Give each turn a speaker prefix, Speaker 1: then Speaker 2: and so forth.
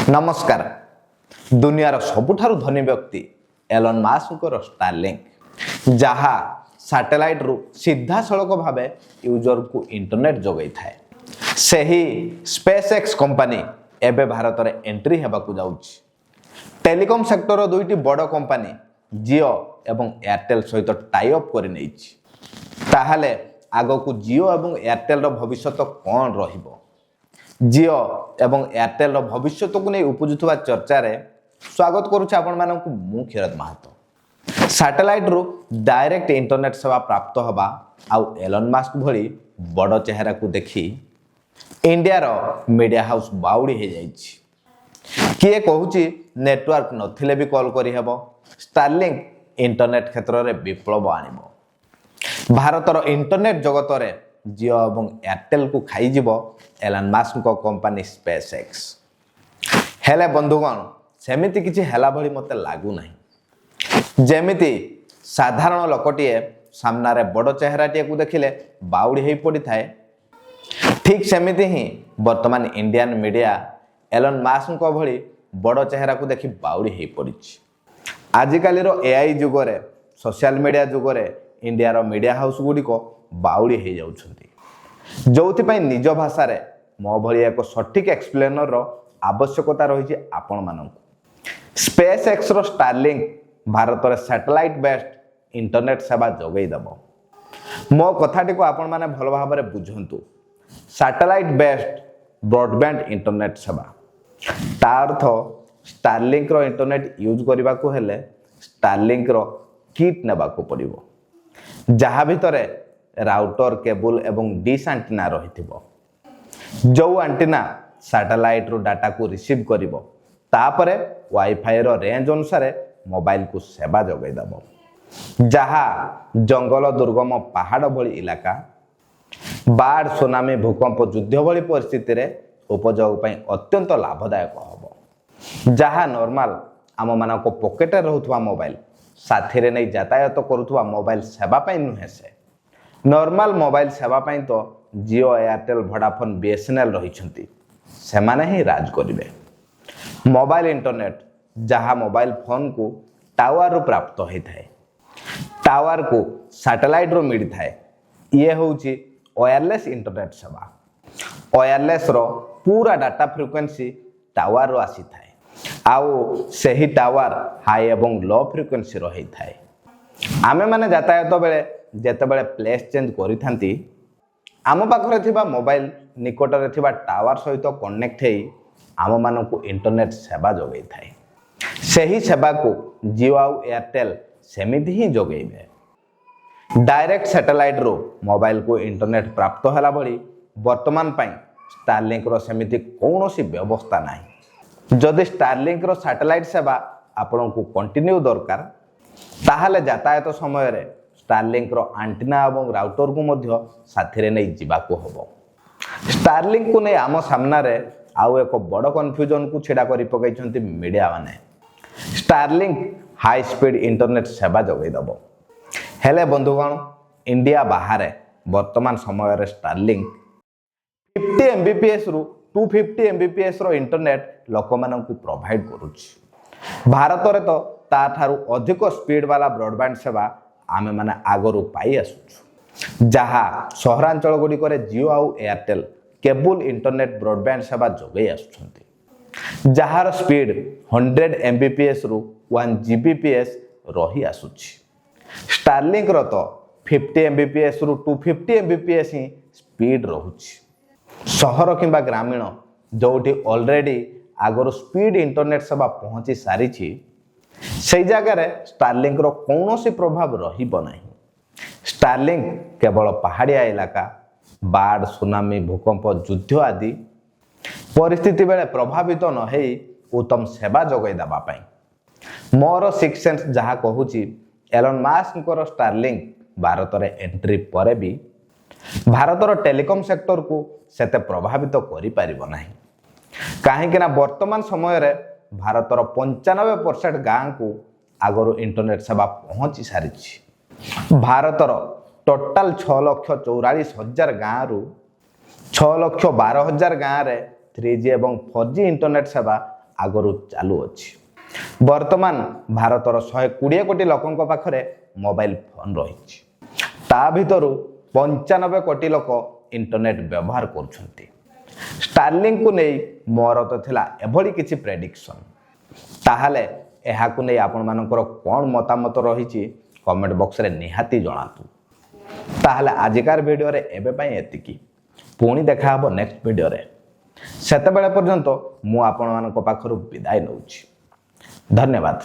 Speaker 1: नमस्कार। दुनियार सबुठारु धनी व्यक्ति एलन मास्कଙ୍କର स्टारलिंक जहा सैटेलाइट रु सीधा सड़क भावे यूजर को इंटरनेट जोगाई थाए। सही स्पेसएक्स कंपनी एबे भारत रे एंट्री हेबाकू जाउछि। टेलीकॉम सेक्टर दुईटी बड़ कंपनी जियो एवं एयरटेल सहित टाई अप करि नैछि। ताहाले आगकू जियो एवं एयरटेल रो भविष्यत कोन रहिबो? जियो एवं एयरटेल रो भविष्यत को नहीं उपजुथुवा चर्चा रे स्वागत करूछि आपण मानकू मु खिरत महातो। सैटेलाइट रु डायरेक्ट इंटरनेट सेवा प्राप्त हबा आउ एलन मास्क भली बड़ चेहरा को देखी इंडिया रो मीडिया हाउस बाउडी हे जाइछि। किए कहूछि नेटवर्क नथिले भी कॉल करि हेबो। स्टारलिंक इंटरनेट क्षेत्र रे विप्लव आनिबो। भारत रो इंटरनेट जगत रे जियो एवं एयरटेल को खाई जीवो एलन मास्क को कंपनी स्पेसएक्स। हेले बंधुगण सेमिति किछि हेला भली मते लागू नाही। जेमिति साधारण लोकटिए सामना रे बड़ चेहराटिए को देखिले बाउडी हेई पड़ी थाए, ठीक सेमिति ही वर्तमान इंडियन मीडिया एलन मास्क को भली बड़ चेहरा को देखि बाउडी हेई पड़िछि। आजिकाली रो एआई जुग रे सोशल मीडिया जुग रे इंडिया रो मीडिया हाउस गुडी को बाउडी हेई जाउछन्ती, जोथि पई निज भाषा रे मो भली एक सटीक एक्सप्लेनर रो आवश्यकता रही आपण मानकू। स्पेसएक्स रो स्टारलिंक भारत रे सैटेलाइट बेस्ड इंटरनेट सेवा जोगई दबो। मो कथाटी को आपण माने भल भाव रे बुझंतु। सैटेलाइट बेस्ड ब्रॉडबैंड इंटरनेट सेवा ता अर्थ स्टारलिंक रो इंटरनेट यूज करबा को हेले स्टारलिंक रो किट नेबा को पड़िबो, जहा भितरे राउटर केबल एवं डिश एंटीना रहिथिबो। जो एंटीना सैटेलाइट रो डाटा को रिसीव करिवो तापरे वाईफाई रो रेंज अनुसार मोबाइल को सेवा जोगाई दबो, जहा जंगल दुर्गम पहाड़ भली इलाका बाढ़ सुनामी भूकंप युद्ध भली परिस्थिति रे उपयोग पई अत्यंत लाभदायक हबो। जहा नॉर्मल आम मानको पॉकेट रे रहउथवा मोबाइल साथी रे नै यातायात करूथवा मोबाइल सेवा पई नुहे से नॉर्मल मोबाइल सेवा पई तो जियो एयरटेल वोडाफोन बीएसएनएल रहिछंती, सेमाने ही राज करिवे। मोबाइल इंटरनेट जहा मोबाइल फोन को टावर रु प्राप्त होई थाए, टावर को सैटेलाइट रो मिली थाए। ये होउची वायरलेस इंटरनेट सेवा। वायरलेस रो पूरा डाटा फ्रिक्वेंसी टावर रो आसी थाए आउ सेही टावर हाई एवं लो फ्रिक्वेंसी रही थाए। आमे माने यातायात बेले जेतेबेले प्लेस चेंज करिथांती आम पाखरे थिबा मोबाइल निकट रे थिबा टावर सहित कनेक्ट हेई आम मानकू इंटरनेट सेवा जोगई थाए। सेही सेवा को जियो आउ एयरटेल सेमिति ही जोगैबे। डायरेक्ट सैटेलाइट रो मोबाइल को इंटरनेट प्राप्त होला भली वर्तमान पई स्टारलिंक रो सेमिति कोनोसी व्यवस्था नाही। जदि स्टारलिंक रो सैटेलाइट सेवा आपन को कंटिन्यू दरकार ताहाले यातायात समय रे स्टारलिंक रो एंटीना एवं राउटर को मध्य साथी रे नै जिबा को हबो। स्टारलिंक को नै आम सामना रे आउ एक बड़ कन्फ्यूजन को छिड़ा करि पकाइछंती मीडिया माने। स्टारलिंक हाई स्पीड इंटरनेट सेवा जोगै दबो। हेले बंधुगण इंडिया बाहर वर्तमान समय रे स्टारलिंक 50 एमबीपीएस रु 250 एमबीपीएस रो इंटरनेट लोक मानन को प्रोवाइड करूछि। भारत रे तो ता थारु अधिक स्पीड वाला ब्रॉडबैंड सेवा आमे माने आगरु पाई आसुछु, जहा सहरांचल गुडी करे जियो आउ एयरटेल केबल इंटरनेट ब्रॉडबैंड सेवा जोगै आसुछंती, जहार स्पीड 100 एमबीपीएस रु 1 जीबीपीएस रही आसुछि। स्टारलिंक रो तो 50 एमबीपीएस रु 250 एमबीपीएस ही स्पीड रहुछि। शहर किंबा ग्रामीण जोठी ऑलरेडी आगरु स्पीड इंटरनेट सेवा पहुंची सारिछि से जगह रे स्टारलिंक रो कौनसी प्रभाव रहिबो नाही। स्टारलिंक केवल पहाड़िया इलाका बाढ़ सुनामी भूकंप युद्ध आदि परिस्थिति बेले प्रभावित न हेई उत्तम सेवा जोगै दबा पई मोर सिक्स सेंस जहा कहूची एलन मास्क को स्टारलिंक भारत रे एंट्री परे भी भारत रो टेलीकॉम सेक्टर को सेते प्रभावित करि परिबो नाही। काहे कि ना वर्तमान समय रे भारत रो 95% गां को आगरो इंटरनेट सेवा पहुंची सारिछि। भारत रो टोटल 6,44,000 गां रु 6,12,000 गां रे 3G एवं 4G इंटरनेट सेवा ଆଗରୁ ଚାଲୁଅଛି। ବର୍ତ୍ତମାନ ଭାରତର 120 କୋଟି ଲୋକଙ୍କ ପାଖରେ ମୋବାଇଲ ଫୋନ୍ ରହିଛି। ତା ଭିତରୁ 95 କୋଟି ଲୋକ ଇଣ୍ଟରନେଟ୍ ବ୍ୟବହାର କରୁଛନ୍ତି। ଷ୍ଟାରଲିଙ୍କକୁ ନେଇ ମୋର ତ ଥିଲା ଏଭଳି କିଛି ପ୍ରେଡିକ୍ସନ୍। ତାହେଲେ ଏହାକୁ ନେଇ ଆପଣମାନଙ୍କର କ'ଣ ମତାମତ ରହିଛି କମେଣ୍ଟ ବକ୍ସରେ ନିହାତି ଜଣାନ୍ତୁ। ତାହେଲେ ଆଜିକାର ଭିଡ଼ିଓରେ ଏବେ ପାଇଁ ଏତିକି। ପୁଣି ଦେଖା ହେବ ନେକ୍ସଟ ଭିଡ଼ିଓରେ। ସେତେବେଳେ ପର୍ଯ୍ୟନ୍ତ ମୁଁ ଆପଣମାନଙ୍କ ପାଖରୁ ବିଦାୟ ନେଉଛି। ଧନ୍ୟବାଦ।